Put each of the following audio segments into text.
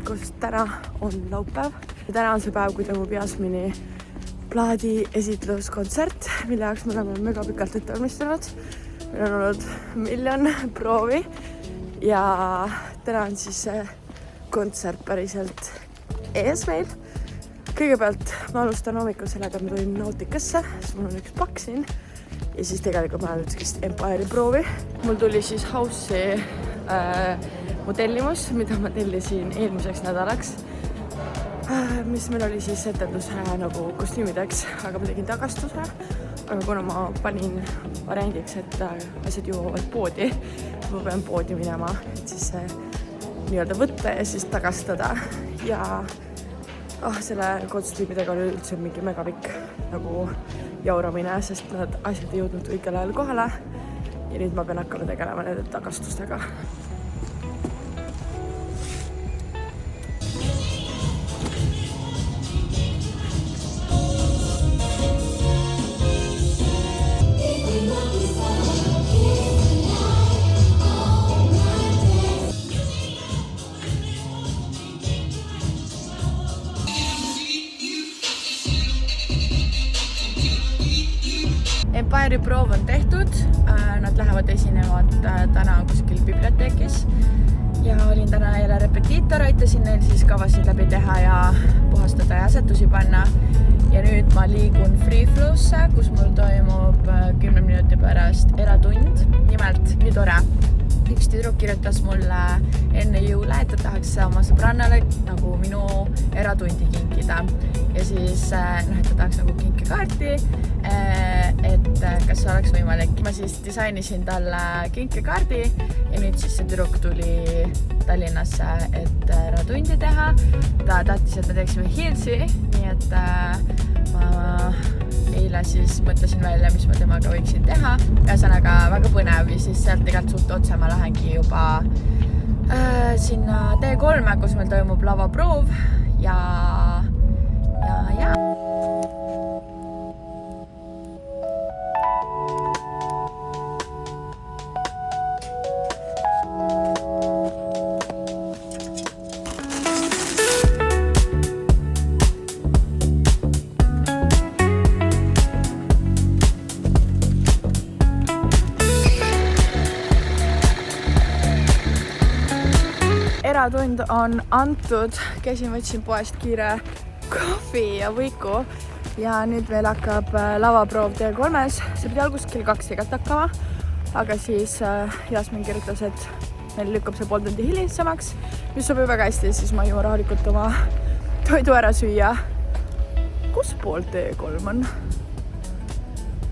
hommikust, täna on laupäev ja täna on see päev, kui toimub Jasmini plaadi esitluskontsert, mille jaoks me oleme mega pikalt ette valmistanud. Meil on olnud miljon proovi ja täna on siis see kontsert päriselt ees meil. Kõigepealt ma alustan hommikul sellega, et ma tulin Nautikasse, siis mul on üks pakk siin ja siis tegelikult ma olen nüüd Empire'i proovi. Mul tuli siis House'i mu tellimus, mida ma tellisin eelmiseks nädalaks, mis meil oli siis etenduse nagu kostüümideks, aga ma tegin tagastuse. Aga kuna ma panin variandiks, et asjad jõuavad poodi, ma pean poodi minema, et siis nii-öelda võtta ja siis tagastada. Ja selle kostüümidega oli üldse mingi megapikk nagu jauramine, sest nad asjad ei jõudnud õigel ajal kohale ja nüüd ma pean hakkama tegelema nende tagastustega. Empire'i proov on tehtud, nad lähevad esinevad täna kuskil biblioteekis ja olin täna jälle repetiitor, aitasin neil siis kavasid läbi teha ja puhastada ja asetusi panna. Ja nüüd ma liigun Free Flow'sse, kus mul toimub 10 minuti pärast eratund. Nimelt, nii tore. Üks tüdruk kirjutas mulle enne jõule, et ta tahaks oma sõbrannale nagu minu eratundi kinkida. Ja siis et ta tahaks nagu kinkekaarti, et kas see oleks võimalik. Ma siis disainisin talle kinkekaardi ja nüüd siis see tüdruk tuli Tallinnasse, et eratundi teha. Ta tahtis, et me teeksime Heelsi, nii et ma eile siis mõtlesin välja, mis ma temaga võiksin teha. Ühesõnaga väga põnev ja siis sealt tegelikult suht otse ma lähengi juba sinna T3, kus meil toimub lavaproov ja. Eratund on antud, käisin võtsin poest kiire kohvi ja võiku ja nüüd meil hakkab lavaproov T3-s. See pidi alguses kell 2 tegelikult hakkama, aga siis Jasmin kirjutas, et meil lükkab see pool tundi hilisemaks, mis sobib väga hästi, siis ma jõuan rahulikult oma toidu ära süüa. Kus pool T3 on?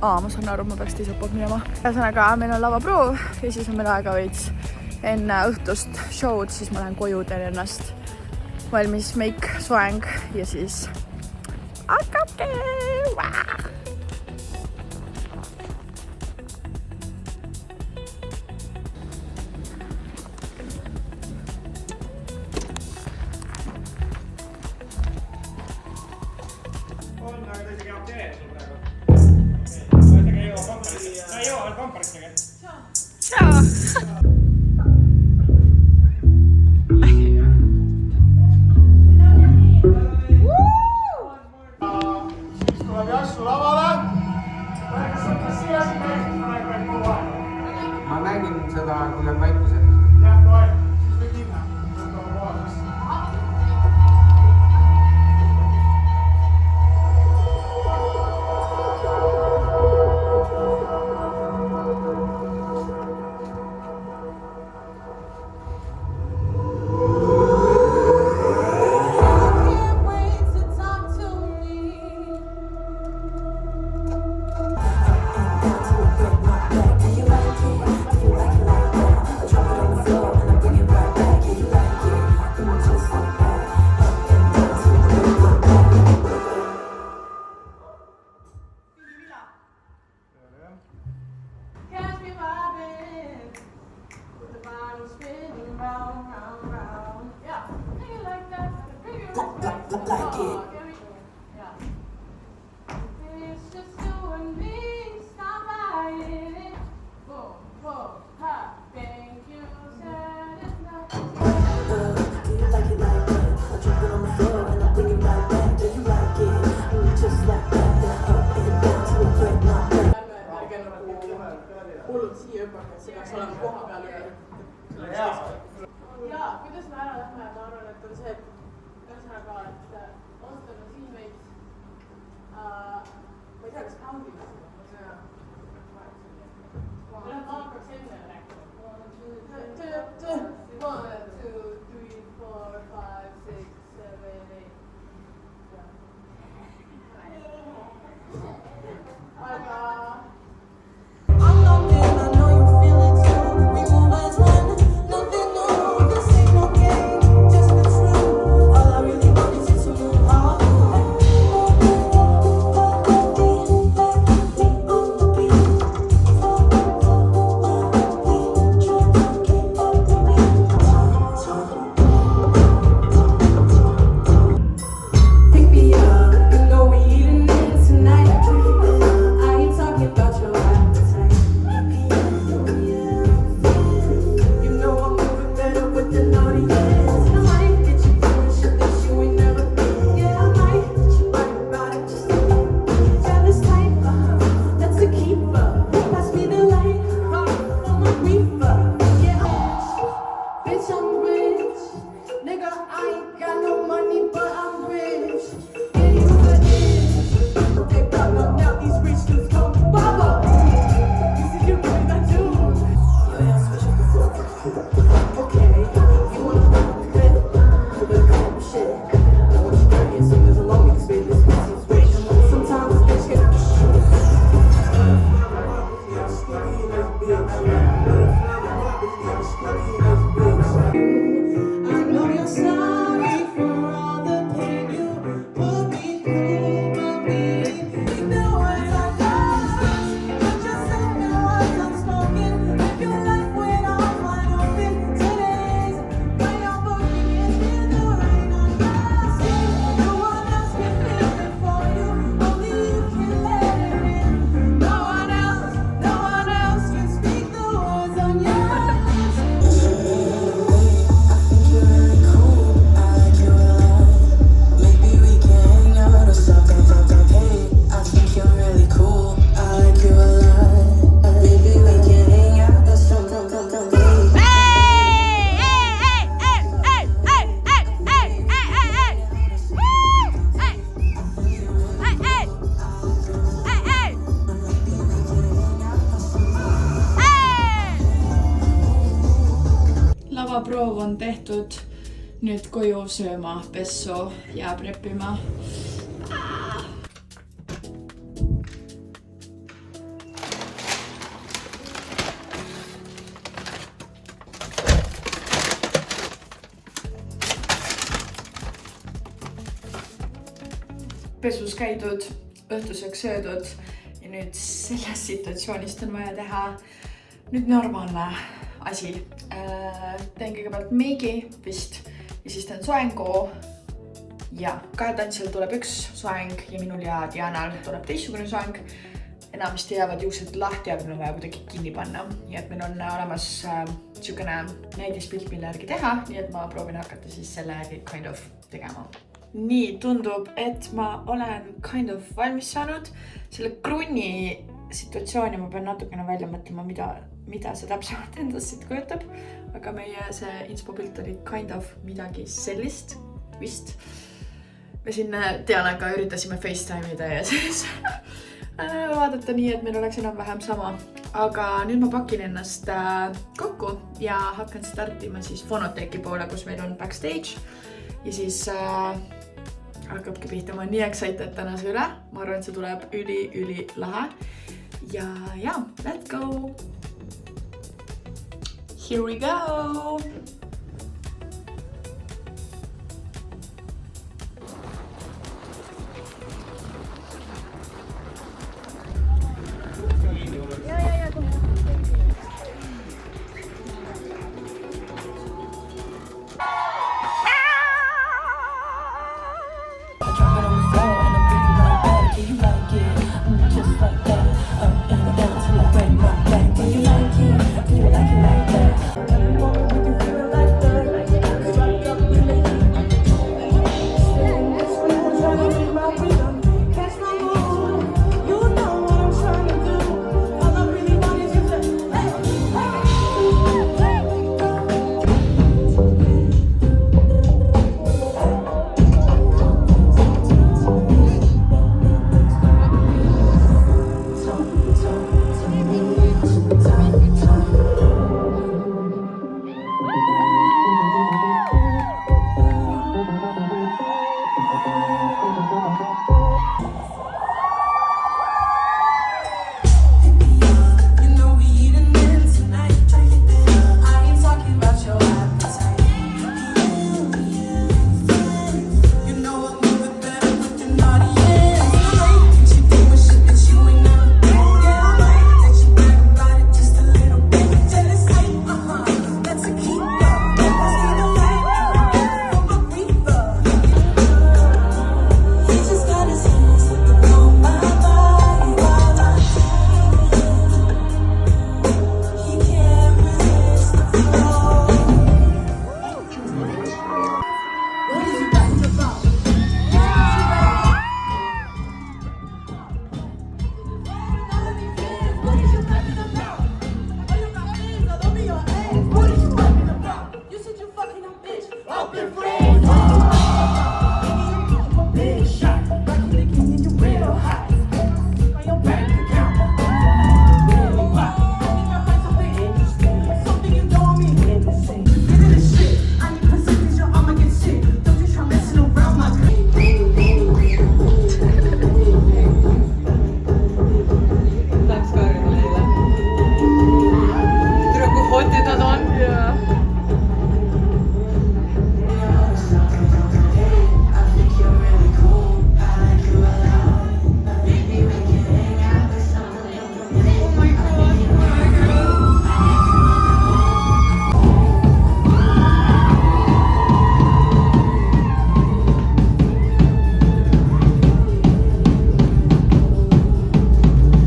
Ma saan aru, ma peaks teiselt poolt minema. Ühesõnaga, meil on lavaproov ja siis on meil aega veits enne õhtust show'd, siis ma lähen koju, teen ennast valmis make, soeng ja siis hakkabki! Ma nägin seda, kui on vaikused. on tehtud. Nüüd koju sööma, pessu ja preppima. Pesus käidud, õhtuseks söödud ja nüüd sellest situatsioonist on vaja teha nüüd normaalne asi. Teen kõigepealt meigi vist ja siis teen soengu ja kahel tantsijal tuleb üks soeng ja minul ja Dianal tuleb teistsugune soeng. Enamasti jäävad juuksed lahti, aga meil on vaja kuidagi kinni panna. Nii et meil on olemas niisugune näidispilt, mille järgi teha, nii et ma proovin hakata siis selle järgi kind of tegema. Nii tundub, et ma olen kind of valmis saanud. Selle krunni situatsiooni ma pean natukene välja mõtlema, mida see täpsemalt endast siit kujutab. Aga meie see inspo-pilt oli kind of midagi sellist vist. Me siin Dianaga üritasime FaceTime'ida ja siis vaadata nii, et meil oleks enam vähem sama. Aga nüüd ma pakin ennast kokku ja hakkan startima siis Fonoteeki poole, kus meil on backstage. Ja siis hakkabki pihta. Ma olen nii excited tänase üle. Ma arvan, et see tuleb üli lahe. Ja, let's go! Here we go!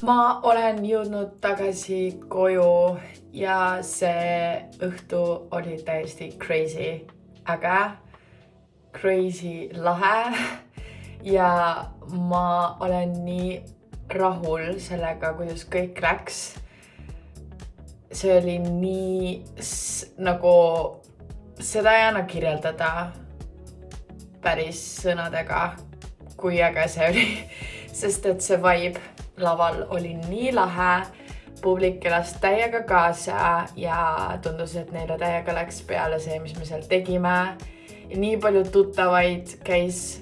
Ma olen jõudnud tagasi koju ja see õhtu oli täiesti crazy, äge, crazy lahe ja ma olen nii rahul sellega, kuidas kõik läks. See oli nii nagu seda ei anna kirjeldada päris sõnadega, kui äge see oli, sest et see vibe laval oli nii lahe. publik elas täiega kaasa ja tundus, et neile täiega läks peale see, mis me seal tegime. Ja nii palju tuttavaid käis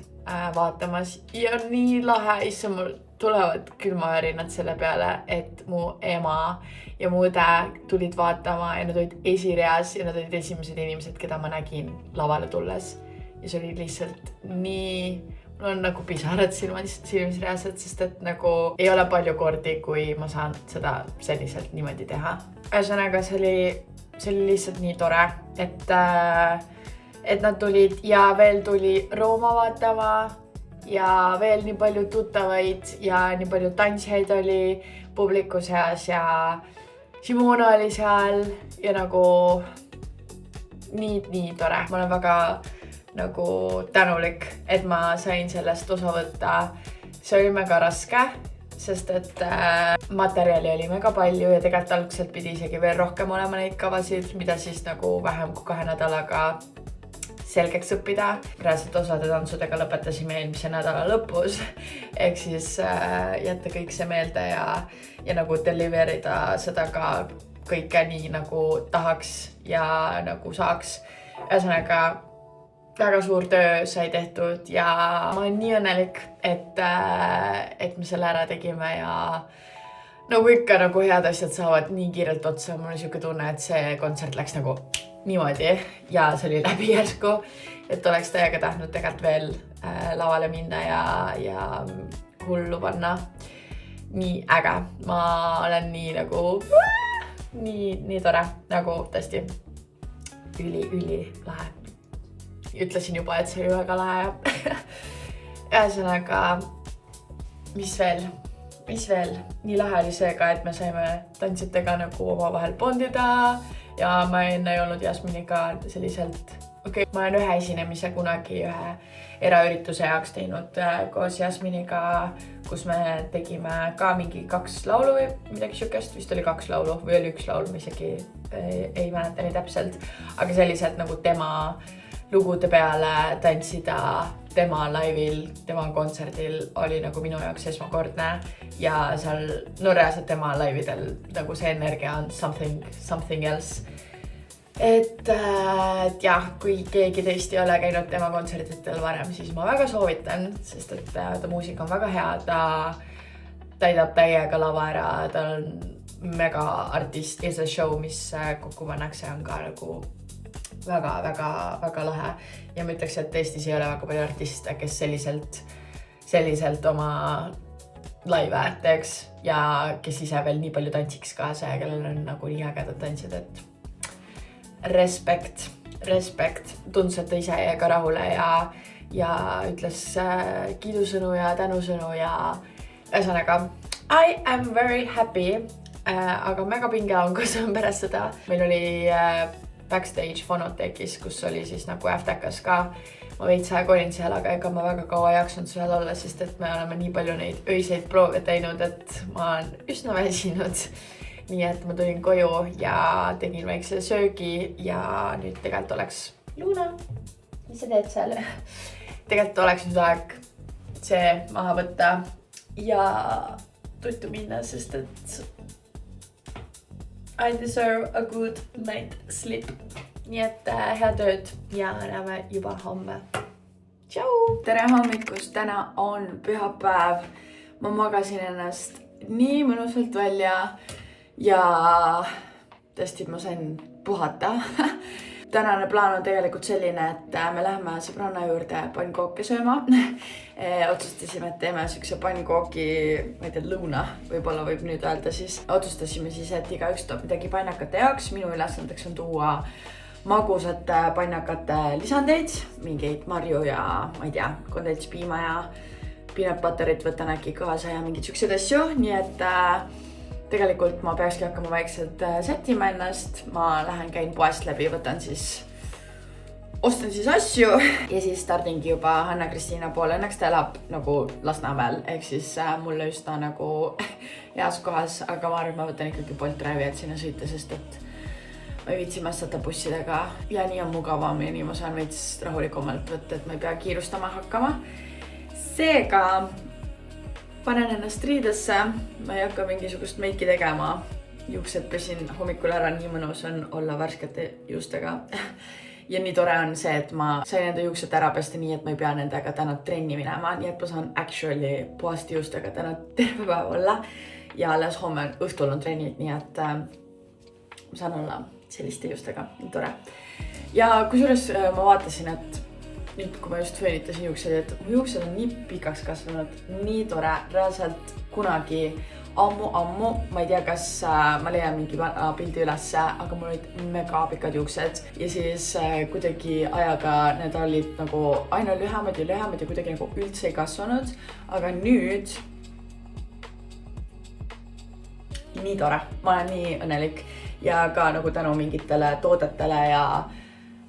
vaatamas ja nii lahe, issa mul tulevad külmavärinad selle peale, et mu ema ja mu õde tulid vaatama ja nad olid esireas ja nad olid esimesed inimesed, keda ma nägin lavale tulles. Ja see oli lihtsalt nii... Mul on nagu pisarad silmisreased, sest et nagu ei ole palju kordi, kui ma saan seda selliselt niimoodi teha. Ühesõnaga, see oli lihtsalt nii tore, et nad tulid ja veel tuli Rooma vaatama ja veel nii palju tuttavaid ja nii palju tantsijaid oli publiku seas ja Simona oli seal ja nagu nii tore. Ma olen väga nagu tänulik, et ma sain sellest osa võtta. See oli mega raske, sest et materjali oli mega palju ja tegelikult algselt pidi isegi veel rohkem olema neid kavasid, mida siis nagu vähem kui 2 nädalaga selgeks õppida. Reaalselt osade tantsudega lõpetasime eelmise nädala lõpus, ehk siis jätta kõik see meelde ja nagu deliverida seda ka kõike nii nagu tahaks ja nagu saaks. Ühesõnaga, väga suur töö sai tehtud ja ma olen nii õnnelik, et me selle ära tegime ja nagu ikka nagu head asjad saavad nii kiirelt otsa. Mul on siuke tunne, et see kontsert läks nagu niimoodi ja see oli läbi järsku, et oleks täiega tahtnud tegelikult veel lavale minna ja hullu panna. Nii äge. Ma olen nii nagu nii tore, nagu tõesti üli lahe. Ütlesin juba, et see oli väga lahe. Ühesõnaga, mis veel? Nii lahe oli see ka, et me saime tantsitega nagu omavahel bondida ja ma enne ei olnud Jasminiga selliselt... Ma olen ühe esinemise kunagi ühe eraürituse jaoks teinud koos Jasminiga, kus me tegime ka mingi 2 laulu või midagi siukest. Vist oli 2 laulu või oli 1 laul, ma isegi ei mäleta nii täpselt. Aga selliselt nagu tema lugude peale tantsida tema laivil, tema kontserdil oli nagu minu jaoks esmakordne ja seal reaalselt tema laividel nagu see energia on something else. Et jah, kui keegi teist ei ole käinud tema kontserditel varem, siis ma väga soovitan, sest et ta muusika on väga hea, ta täidab täiega lava ära, ta on mega artist ja see show, mis kokku pannakse, on ka nagu väga lahe ja ma ütleks, et Eestis ei ole väga palju artiste, kes selliselt oma laive teeks ja kes ise veel nii palju tantsiks kaasa ja kellel on nagu nii ägedad tantsid, et respekt. Tundus, et ta ise jäi ka rahule ja ütles kiidusõnu ja tänusõnu ja ühesõnaga I am very happy, aga mega pinge on, kus on pärast seda. Meil oli backstage Fonotekis, kus oli siis nagu äftekas ka. Ma veits aeg olin seal, aga ega ma väga kaua jaksnud seal olla, sest et me oleme nii palju neid öiseid proove teinud, et ma olen üsna väsinud. Nii et ma tulin koju ja tegin väikse söögi ja nüüd tegelikult oleks... Luna, mis sa teed seal? Tegelikult oleks nüüd aeg see maha võtta ja tuttu minna, sest et I deserve a good night sleep. Nii et head ööd ja näeme juba homme. Tšau! Tere hommikust, täna on pühapäev. Ma magasin ennast nii mõnusalt välja ja tõesti ma sain puhata. Tänane plaan on tegelikult selline, et me läheme sõbranna juurde pannkooke sööma. Otsustasime, et teeme sükse pannkooki, ma ei tea, lõuna, võib-olla võib nüüd öelda siis. Otsustasime siis, et igaüks toob midagi pannakate jaoks. Minu ülesandeks on tuua magusate pannakate lisandeid, mingeid marju ja ma ei tea, kondentspiima ja peanut butterit võtan äkki kaasa ja mingid sükseid asju. Nii et tegelikult ma peakski hakkama vaikselt sättima ennast. Ma lähen käin poest läbi, ostan siis asju ja siis stardingi juba Hanna-Kristiina poole. Õnneks ta elab nagu Lasnamäel, ehk siis mulle üsna nagu heas kohas, aga ma arvan, ma võtan ikkagi Bolt Drive'i, et sinna sõita, sest et ma ei viitsi mässata bussidega ja nii on mugavam ja nii ma saan veits rahulikumalt võtta, et ma ei pea kiirustama hakkama. Seega panen ennast riidesse, ma ei hakka mingisugust meiki tegema, juuksed pesin hommikul ära, nii mõnus on olla värskete juustega. Ja nii tore on see, et ma sain enda juuksed ära pesta nii, et ma ei pea nendega täna trenni minema, nii et ma saan actually puhaste juustega täna terve päev olla. Ja alles homme õhtul on trennid, nii et ma saan olla selliste juustega, nii tore. Ja kusjuures ma vaatasin, et nüüd kui ma just föönitasin juuksed, et mu juuksed on nii pikaks kasvanud, nii tore, reaalselt kunagi ammu, ma ei tea, kas ma leian mingi pildi ülesse, aga mul olid mega pikad juuksed ja siis kuidagi ajaga need olid nagu aina lühemad ja kuidagi nagu üldse ei kasvanud, aga nüüd nii tore, ma olen nii õnnelik ja ka nagu tänu mingitele toodetele ja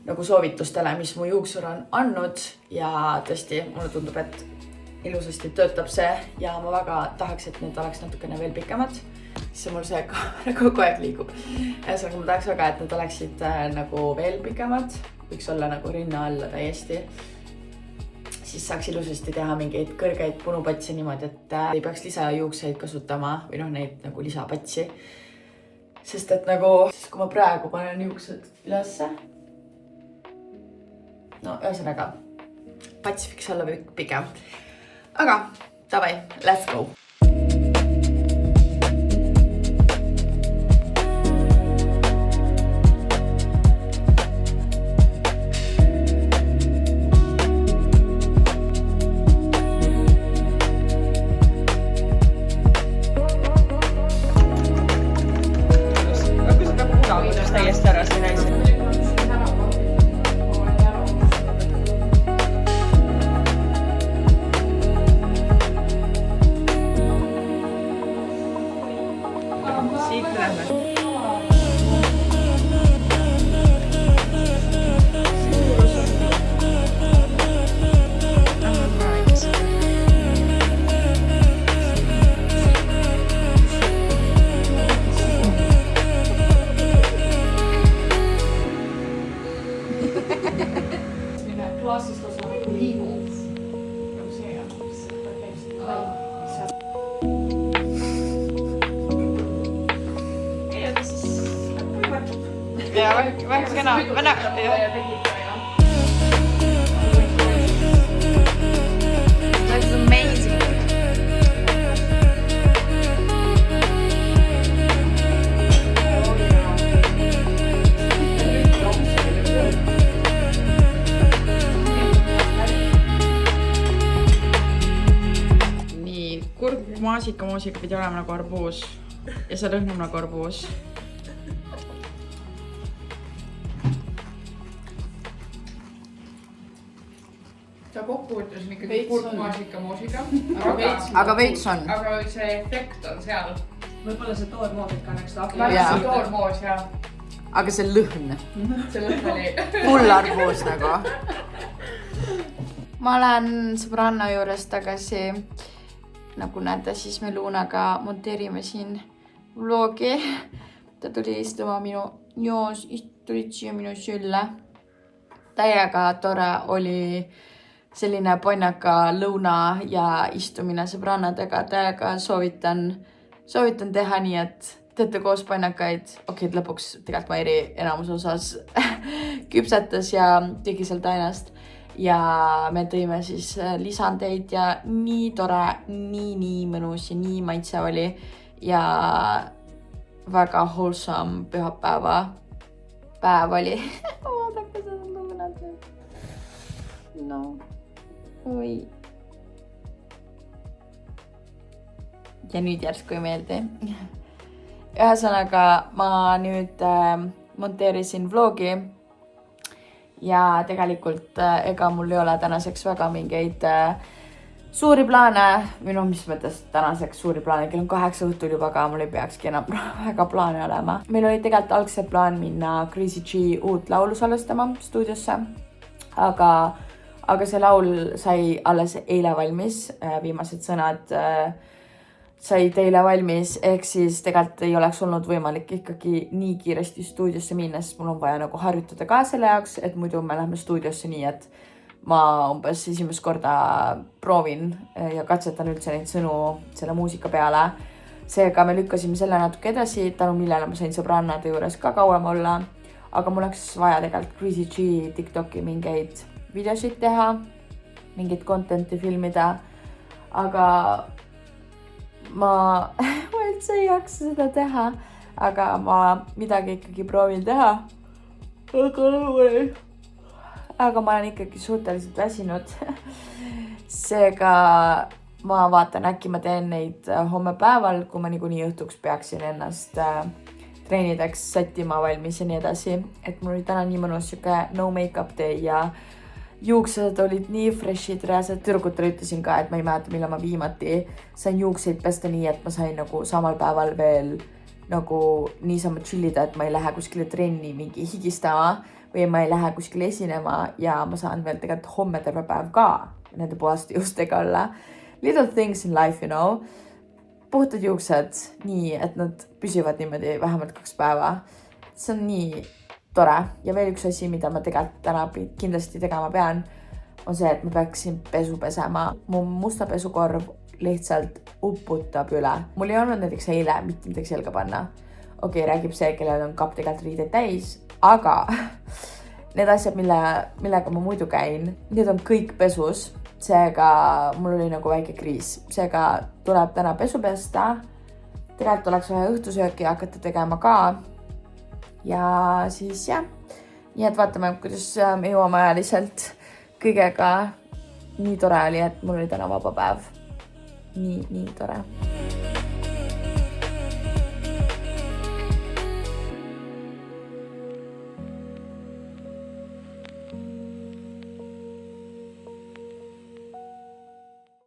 nagu soovitustele, mis mu juuksur on andnud ja tõesti, mulle tundub, et ilusasti töötab see ja ma väga tahaks, et need oleks natukene veel pikemad, siis mul see kaamera kogu aeg liigub. Ühesõnaga ma tahaks väga, et need oleksid nagu veel pikemad, võiks olla nagu rinna alla täiesti. Siis saaks ilusasti teha mingeid kõrgeid punupatse niimoodi, et ei peaks lisajuukseid kasutama või noh, neid nagu lisapatsi. Sest et nagu, kui ma praegu panen juuksed ülesse, no ühesõnaga, pats võiks olla pigem. Aga, davai, let's go! Täiesti ära, see näis. Ja, väga kena. That's amazing. Nii, kurb maasikamoosika pidi olema nagu arbuus ja see lõhnab nagu arbuus. Ta kokkuvõttes on ikkagi kurkmaasika-moosika. Aga veits on. Aga see efekt on seal. Võib-olla see toormoosika annaks ta Väga toormoos ja aga see lõhn. see lõhn oli. Full arbuus nagu. Ma olen sõbranna juures tagasi. Nagu näete, siis me Luunaga monteerime siin vlogi. Ta tuli istuma tulid siia minu sülle. Täiega tore oli selline ponnaka lõuna ja istumine sõbrannadega. Täiega soovitan teha nii, et teete koos ponnakaid. Okei, lõpuks tegelikult Mairi enamus osas küpsetas ja tegi sealt ainast. Ja me tõime siis lisandeid ja nii tore, nii mõnus ja nii maitse oli. Ja väga wholesome pühapäeva päev oli. Vaadake seda lõunat. No. Oi. Ja nüüd järsku ei meeldi. Ühesõnaga ma nüüd monteerisin vlogi ja tegelikult ega mul ei ole tänaseks väga mingeid suuri plaane. Või noh, mis mõttes tänaseks suuri plaane, kell on 8 õhtul juba, aga mul ei peakski enam väga plaane olema. Meil oli tegelikult algse plaan minna Crazy G uut laulu salvestama stuudiosse, aga see laul sai alles eile valmis, viimased sõnad said eile valmis, ehk siis tegelikult ei oleks olnud võimalik ikkagi nii kiiresti stuudiosse minna, sest mul on vaja nagu harjutada ka selle jaoks, et muidu me lähme stuudiosse nii, et ma umbes esimest korda proovin ja katsetan üldse neid sõnu selle muusika peale. seega me lükkasime selle natuke edasi, tänu millele ma sain sõbrannade juures ka kauem olla. Aga mul oleks vaja tegelikult Greasy G TikToki mingeid videosid teha, mingit content'i filmida. Aga ma üldse ei jaksa seda teha, aga ma midagi ikkagi proovin teha. Aga ma olen ikkagi suhteliselt väsinud. Seega ma vaatan, äkki ma teen neid homme päeval, kui ma niikuinii õhtuks peaksin ennast treenideks sättima valmis ja nii edasi. Et mul oli täna nii mõnus siuke no make-up day ja juuksed olid nii freshid, reaalselt tüdrukutele ütlesin ka, et ma ei mäleta, millal ma viimati sain juukseid pesta nii, et ma sain nagu samal päeval veel nagu niisama chillida, et ma ei lähe kuskile trenni mingi higistama või ma ei lähe kuskile esinema ja ma saan veel tegelikult homme terve päev ka nende puhaste juustega olla. Little things in life, you know. Puhtad juuksed nii, et nad püsivad niimoodi vähemalt 2 päeva. See on nii tore. Ja veel üks asi, mida ma tegelikult täna kindlasti tegema pean, on see, et ma peaksin pesu pesema. Mu musta pesukorv lihtsalt uputab üle. Mul ei olnud näiteks eile mitte midagi selga panna. Okei, räägib see, kellel on kapp tegelikult riided täis, aga need asjad, millega ma muidu käin, need on kõik pesus. Seega mul oli nagu väike kriis. Seega tuleb täna pesu pesta. Tegelikult oleks vaja õhtusööki hakata tegema ka. Ja siis jah. Nii et vaatame, kuidas me jõuame ajaliselt kõigega. Nii tore oli, et mul oli täna vaba päev. Nii tore.